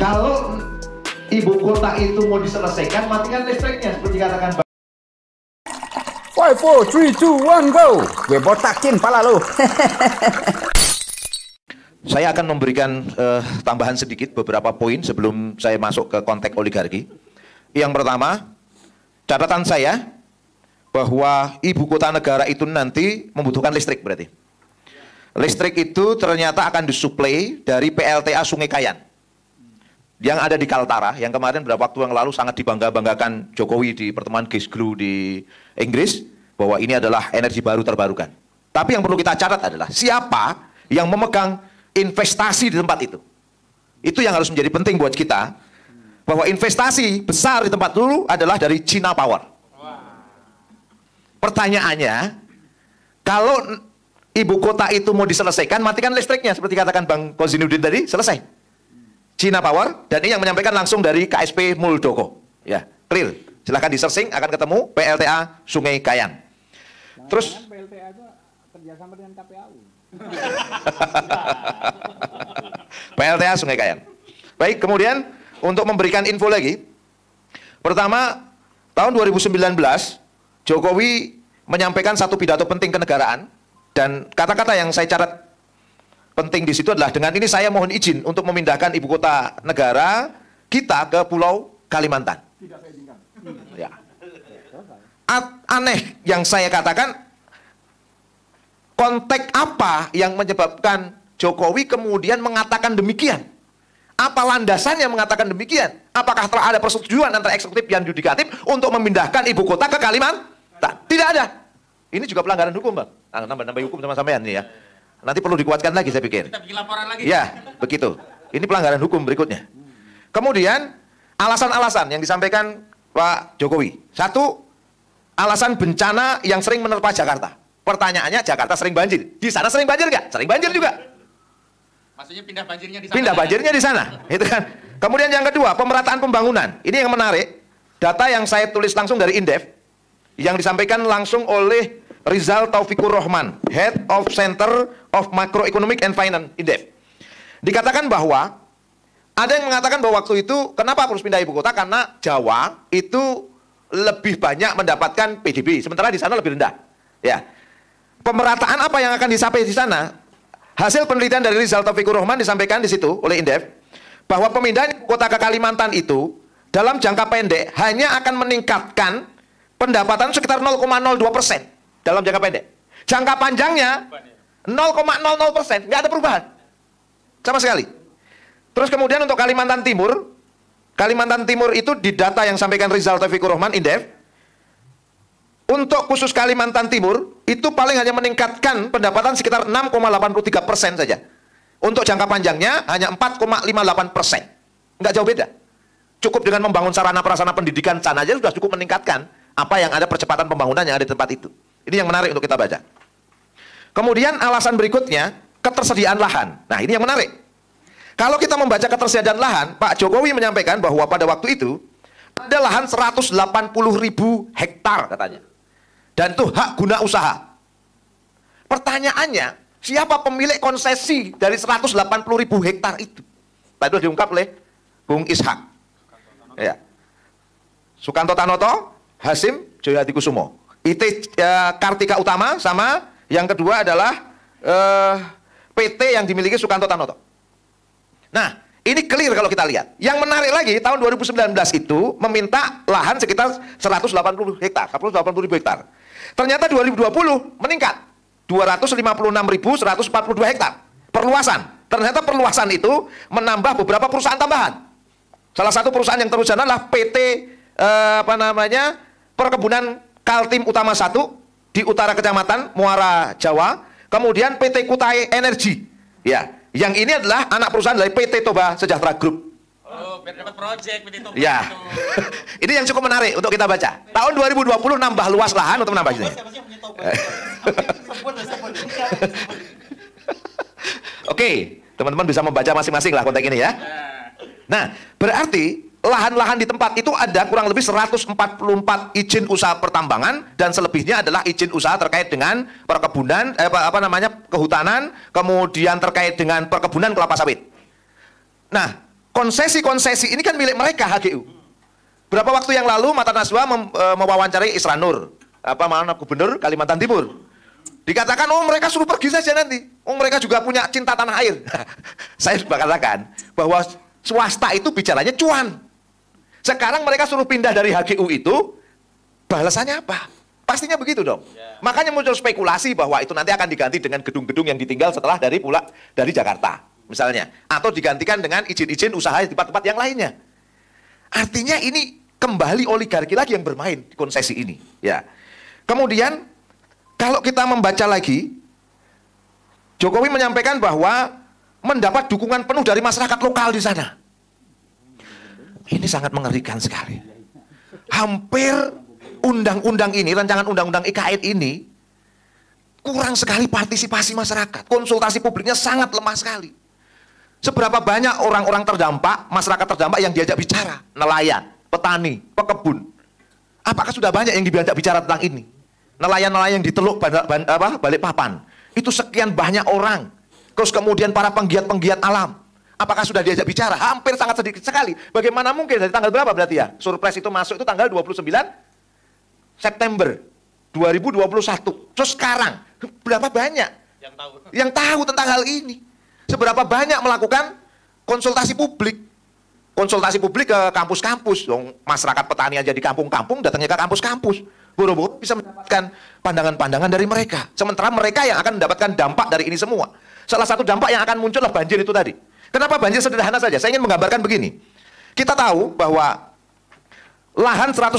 Kalau ibu kota itu mau diselesaikan, matikan listriknya seperti katakan 5, 4, 3, 2, 1, go. Gue botakin pala lu. Saya akan memberikan tambahan sedikit beberapa poin sebelum saya masuk ke konteks oligarki. Yang pertama, catatan saya bahwa ibu kota negara itu nanti membutuhkan listrik berarti. Listrik itu ternyata akan disuplai dari PLTA Sungai Kayan yang ada di Kaltara, yang kemarin beberapa waktu yang lalu sangat dibangga-banggakan Jokowi di pertemuan Glasgow di Inggris, bahwa ini adalah energi baru terbarukan. Tapi yang perlu kita catat adalah siapa yang memegang investasi di tempat itu. Itu yang harus menjadi penting buat kita, bahwa investasi besar di tempat dulu adalah dari China Power. Pertanyaannya, kalau ibu kota itu mau diselesaikan, matikan listriknya seperti katakan Bang Kozinudin tadi, selesai. China Power, dan ini yang menyampaikan langsung dari KSP Muldoko. Ya, clear. Silahkan di-searching, akan ketemu PLTA Sungai Kayan. Terus PLTA itu kerjasama dengan KPAU. PLTA Sungai Kayan. Baik, kemudian untuk memberikan info lagi, pertama, tahun 2019 Jokowi menyampaikan satu pidato penting kenegaraan, dan kata-kata yang saya catat penting di situ adalah, dengan ini saya mohon izin untuk memindahkan ibu kota negara kita ke Pulau Kalimantan. Tidak saya izinkan. Ya. Aneh yang saya katakan, konteks apa yang menyebabkan Jokowi kemudian mengatakan demikian? Apa landasannya mengatakan demikian? Apakah telah ada persetujuan antara eksekutif dan yudikatif untuk memindahkan ibu kota ke Kalimantan? Tidak ada. Ini juga pelanggaran hukum, Bang. Nambah hukum sama sampean nih ya. Nanti perlu dikuatkan lagi saya pikir. Kita bikin laporan lagi. Ya, begitu. Ini pelanggaran hukum berikutnya. Kemudian alasan-alasan yang disampaikan Pak Jokowi. Satu, alasan bencana yang sering menerpa Jakarta. Pertanyaannya, Jakarta sering banjir. Di sana sering banjir nggak? Sering banjir juga. Maksudnya pindah banjirnya di sana. Pindah banjirnya di sana, itu kan. Kemudian yang kedua, pemerataan pembangunan. Ini yang menarik. Data yang saya tulis langsung dari Indef, yang disampaikan langsung oleh Rizal Taufikur Rahman, Head of Center of Macroeconomic and Finance Indef. Dikatakan bahwa ada yang mengatakan bahwa waktu itu kenapa harus pindah ibu kota, karena Jawa itu lebih banyak mendapatkan PDB, sementara di sana lebih rendah. Ya, pemerataan apa yang akan dicapai di sana? Hasil penelitian dari Rizal Taufikur Rahman disampaikan di situ oleh Indef, bahwa pemindahan ibu kota ke Kalimantan itu dalam jangka pendek hanya akan meningkatkan pendapatan sekitar 0,02%. Dalam jangka pendek. Jangka panjangnya 0,00%, nggak ada perubahan sama sekali. Terus kemudian untuk Kalimantan Timur itu di data yang sampaikan Rizal Taufikur Rahman Indef, untuk khusus Kalimantan Timur itu paling hanya meningkatkan pendapatan sekitar 6,83% saja. Untuk jangka panjangnya hanya 4,58%. Nggak jauh beda. Cukup dengan membangun sarana prasarana pendidikan sana aja sudah cukup meningkatkan apa yang ada percepatan pembangunan yang ada di tempat itu. Ini yang menarik untuk kita baca. Kemudian alasan berikutnya, ketersediaan lahan. Nah, ini yang menarik. Kalau kita membaca ketersediaan lahan, Pak Jokowi menyampaikan bahwa pada waktu itu ada lahan 180.000 hektar katanya. Dan itu hak guna usaha. Pertanyaannya, siapa pemilik konsesi dari 180.000 hektar itu? Tadi sudah diungkap oleh Bung Ishak. Ya. Sukanto Tanoto, Hasim Joyadikusumo. Kartika Utama, sama yang kedua adalah PT yang dimiliki Sukanto Tanoto. Nah, ini clear kalau kita lihat. Yang menarik lagi, tahun 2019 itu meminta lahan sekitar 180 hektar, 180.000 hektar. Ternyata 2020 meningkat 256.142 hektar. Perluasan. Ternyata perluasan itu menambah beberapa perusahaan tambahan. Salah satu perusahaan yang terus jalan adalah PT Perkebunan Kaltim Utama 1 di utara Kecamatan Muara Jawa, kemudian PT Kutai Energi. Ya, yang ini adalah anak perusahaan dari PT Toba Sejahtera Group. Oh, biar dapat proyek PT Toba. Ya. Ini yang cukup menarik untuk kita baca. Tahun 2020 nambah luas lahan untuk menambah ini. Oke, teman-teman bisa membaca masing-masing lah konteks ini ya. Nah, berarti lahan-lahan di tempat itu ada kurang lebih 144 izin usaha pertambangan, dan selebihnya adalah izin usaha terkait dengan perkebunan, kehutanan, kemudian terkait dengan perkebunan kelapa sawit. Nah, konsesi-konsesi ini kan milik mereka HGU. Berapa waktu yang lalu Mata Najwa mewawancarai Isra Nur, Gubernur Kalimantan Timur. Dikatakan, oh mereka suruh pergi saja nanti. Oh mereka juga punya cinta tanah air. Saya sudah katakan bahwa swasta itu bicaranya cuan. Sekarang mereka suruh pindah dari HGU itu, balasannya apa? Pastinya begitu dong. Makanya muncul spekulasi bahwa itu nanti akan diganti dengan gedung-gedung yang ditinggal setelah dari Jakarta, misalnya. Atau digantikan dengan izin-izin usaha di tempat-tempat yang lainnya. Artinya ini kembali oligarki lagi yang bermain di konsesi ini. Ya. Kemudian, kalau kita membaca lagi, Jokowi menyampaikan bahwa mendapat dukungan penuh dari masyarakat lokal di sana. Ini sangat mengerikan sekali. Hampir undang-undang ini, rancangan undang-undang IKN ini, kurang sekali partisipasi masyarakat. Konsultasi publiknya sangat lemah sekali. Seberapa banyak orang-orang terdampak, masyarakat terdampak yang diajak bicara? Nelayan, petani, pekebun. Apakah sudah banyak yang diajak bicara tentang ini? Nelayan-nelayan di Teluk Balikpapan, itu sekian banyak orang. Terus kemudian para penggiat-penggiat alam, apakah sudah diajak bicara? Hampir sangat sedikit sekali. Bagaimana mungkin dari tanggal berapa berarti ya? Surprise itu masuk itu tanggal 29 September 2021. Terus sekarang, berapa banyak yang tahu tentang hal ini? Seberapa banyak melakukan konsultasi publik? Konsultasi publik ke kampus-kampus. Masyarakat petani aja di kampung-kampung datangnya ke kampus-kampus. Boro-boro bisa mendapatkan pandangan-pandangan dari mereka. Sementara mereka yang akan mendapatkan dampak dari ini semua. Salah satu dampak yang akan muncul adalah banjir itu tadi. Kenapa banjir? Sederhana saja. Saya ingin menggambarkan begini. Kita tahu bahwa lahan 180.000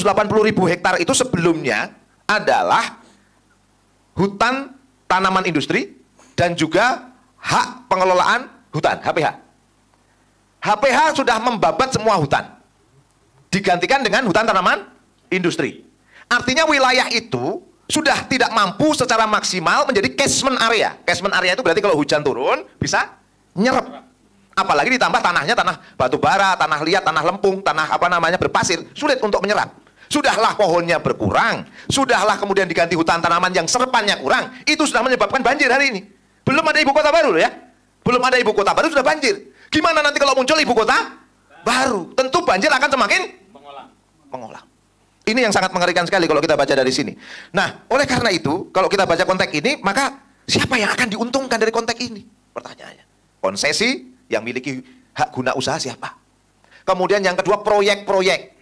hektar itu sebelumnya adalah hutan tanaman industri dan juga hak pengelolaan hutan, HPH. HPH sudah membabat semua hutan. Digantikan dengan hutan tanaman industri. Artinya wilayah itu sudah tidak mampu secara maksimal menjadi catchment area. Catchment area itu berarti kalau hujan turun bisa nyerap. Apalagi ditambah tanahnya tanah batu bara, tanah liat, tanah lempung, tanah berpasir, sulit untuk menyerap. Sudahlah pohonnya berkurang, sudahlah kemudian diganti hutan tanaman yang serepannya kurang, itu sudah menyebabkan banjir hari ini. Belum ada ibu kota baru ya. Belum ada ibu kota baru sudah banjir. Gimana nanti kalau muncul ibu kota baru? Tentu banjir akan semakin mengulang. Ini yang sangat mengerikan sekali kalau kita baca dari sini. Nah, oleh karena itu, kalau kita baca konteks ini, maka siapa yang akan diuntungkan dari konteks ini? Pertanyaannya. Konsesi yang miliki hak guna usaha siapa? Kemudian yang kedua, proyek-proyek.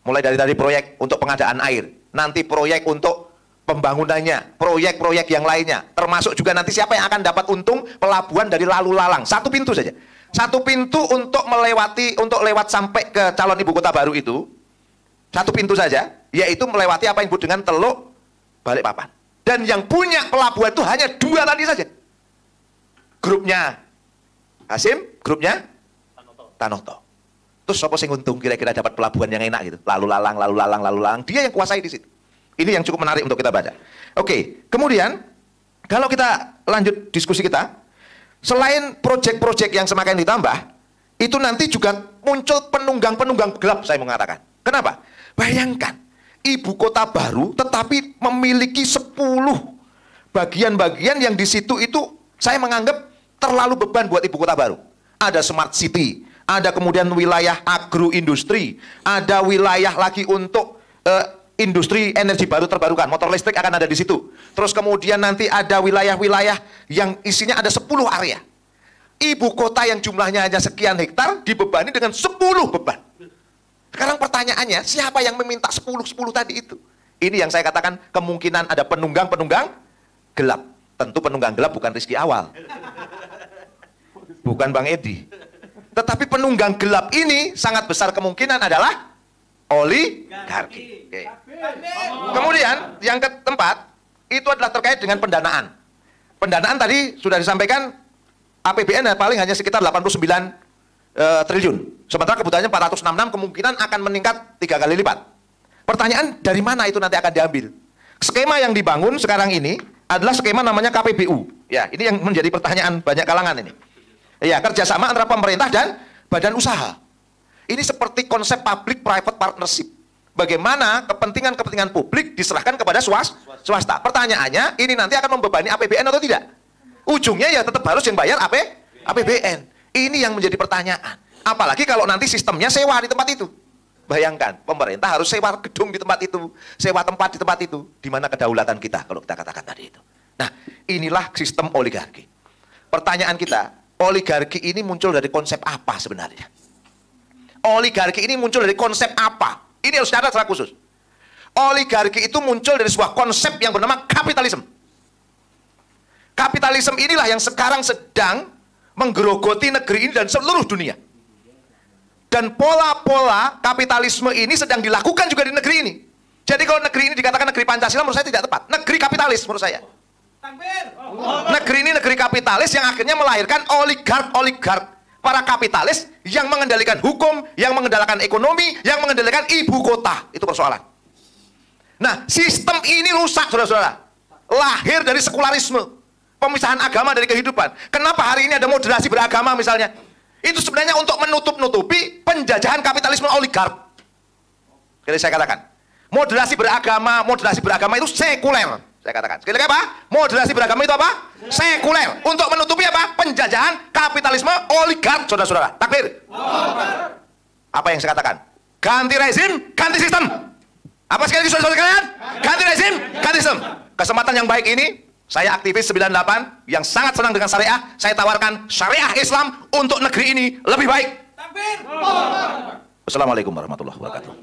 Mulai dari proyek untuk pengadaan air, nanti proyek untuk pembangunannya, proyek-proyek yang lainnya. Termasuk juga nanti siapa yang akan dapat untung pelabuhan dari lalu lalang. Satu pintu saja. Satu pintu untuk lewat sampai ke calon ibu kota baru itu. Satu pintu saja, yaitu melewati apa yang disebut dengan Teluk Balikpapan. Dan yang punya pelabuhan itu hanya 2 tadi saja. Grupnya Hasim, grupnya Tanoto. Terus siapa sing untung kira-kira dapat pelabuhan yang enak gitu? Lalu lalang. Dia yang kuasai di situ. Ini yang cukup menarik untuk kita baca. Oke, kemudian kalau kita lanjut diskusi kita, selain proyek-proyek yang semakin ditambah, itu nanti juga muncul penunggang-penunggang gelap, saya mengatakan. Kenapa? Bayangkan, ibu kota baru tetapi memiliki 10 bagian-bagian yang di situ itu saya menganggap terlalu beban buat ibu kota baru. Ada smart city, ada kemudian wilayah agroindustri, ada wilayah lagi untuk industri energi baru terbarukan, motor listrik akan ada di situ. Terus kemudian nanti ada wilayah-wilayah yang isinya ada 10 area. Ibu kota yang jumlahnya hanya sekian hektar dibebani dengan 10 beban. Sekarang pertanyaannya, siapa yang meminta 10 tadi itu? Ini yang saya katakan kemungkinan ada penunggang-penunggang gelap. Tentu penunggang gelap bukan Rizky Awal. Bukan Bang Edi. Tetapi penunggang gelap ini sangat besar kemungkinan adalah oligarki. Oke. Kemudian yang keempat, itu adalah terkait dengan pendanaan. Pendanaan tadi sudah disampaikan, APBN paling hanya sekitar 89 triliun. Sementara kebutuhannya 466, kemungkinan akan meningkat 3 kali lipat. Pertanyaan, dari mana itu nanti akan diambil? Skema yang dibangun sekarang ini adalah skema namanya KPBU. Ya, ini yang menjadi pertanyaan banyak kalangan ini. Ya, kerjasama antara pemerintah dan badan usaha. Ini seperti konsep public-private partnership. Bagaimana kepentingan-kepentingan publik diserahkan kepada swasta. Pertanyaannya, ini nanti akan membebani APBN atau tidak? Ujungnya ya tetap harus yang bayar APBN. Ini yang menjadi pertanyaan. Apalagi kalau nanti sistemnya sewa di tempat itu. Bayangkan, pemerintah harus sewa gedung di tempat itu, sewa tempat di tempat itu. Di mana kedaulatan kita, kalau kita katakan tadi itu. Nah, inilah sistem oligarki. Pertanyaan kita, oligarki ini muncul dari konsep apa sebenarnya? Oligarki ini muncul dari konsep apa? Ini harus catat secara khusus. Oligarki itu muncul dari sebuah konsep yang bernama kapitalisme. Kapitalisme inilah yang sekarang sedang menggerogoti negeri ini dan seluruh dunia. Dan pola-pola kapitalisme ini sedang dilakukan juga di negeri ini. Jadi kalau negeri ini dikatakan negeri Pancasila, menurut saya tidak tepat. Negeri kapitalis menurut saya. Negeri ini negeri kapitalis yang akhirnya melahirkan oligark-oligark. Para kapitalis yang mengendalikan hukum, yang mengendalikan ekonomi, yang mengendalikan ibu kota. Itu persoalan. Nah, sistem ini rusak, saudara-saudara. Lahir dari sekularisme. Pemisahan agama dari kehidupan. Kenapa hari ini ada moderasi beragama misalnya? Itu sebenarnya untuk menutup-nutupi penjajahan kapitalisme oligark. Jadi saya katakan, moderasi beragama itu sekuler. Saya katakan, sekali lagi apa? Moderasi beragama itu apa? Sekuler. Untuk menutupi apa? Penjajahan kapitalisme oligark, saudara-saudara. Takbir. Apa yang saya katakan? Ganti rezim, ganti sistem. Apa sekali lagi saudara-saudara kalian? Ganti rezim, ganti sistem. Kesempatan yang baik ini, saya aktivis 98 yang sangat senang dengan syariah. Saya tawarkan syariah Islam untuk negeri ini lebih baik. Takbir. Assalamualaikum warahmatullahi wabarakatuh.